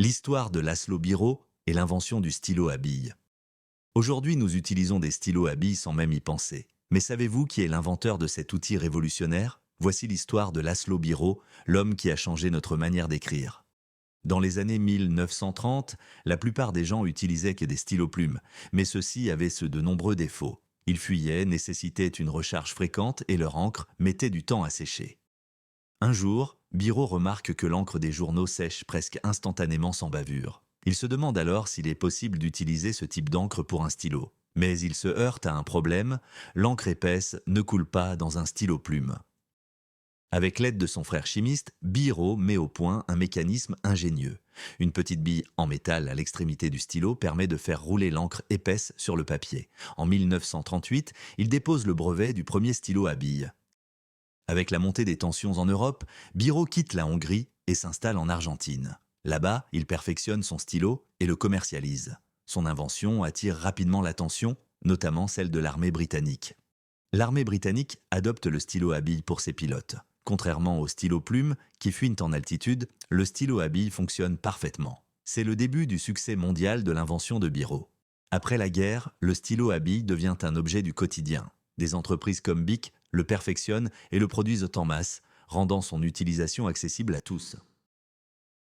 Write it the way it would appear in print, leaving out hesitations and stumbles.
L'histoire de Laszlo Biro et l'invention du stylo à billes. Aujourd'hui, nous utilisons des stylos à billes sans même y penser. Mais savez-vous qui est l'inventeur de cet outil révolutionnaire? Voici l'histoire de Laszlo Biro, l'homme qui a changé notre manière d'écrire. Dans les années 1930, la plupart des gens utilisaient que des stylos-plumes, mais ceux-ci avaient de nombreux défauts. Ils fuyaient, nécessitaient une recharge fréquente et leur encre mettait du temps à sécher. Un jour, Biro remarque que l'encre des journaux sèche presque instantanément sans bavure. Il se demande alors s'il est possible d'utiliser ce type d'encre pour un stylo. Mais il se heurte à un problème, l'encre épaisse ne coule pas dans un stylo plume. Avec l'aide de son frère chimiste, Biro met au point un mécanisme ingénieux. Une petite bille en métal à l'extrémité du stylo permet de faire rouler l'encre épaisse sur le papier. En 1938, il dépose le brevet du premier stylo à billes. Avec la montée des tensions en Europe, Biro quitte la Hongrie et s'installe en Argentine. Là-bas, il perfectionne son stylo et le commercialise. Son invention attire rapidement l'attention, notamment celle de l'armée britannique. L'armée britannique adopte le stylo à billes pour ses pilotes. Contrairement au stylo plume, qui fuient en altitude, le stylo à billes fonctionne parfaitement. C'est le début du succès mondial de l'invention de Biro. Après la guerre, le stylo à billes devient un objet du quotidien. Des entreprises comme Bic le perfectionnent et le produisent en masse, rendant son utilisation accessible à tous.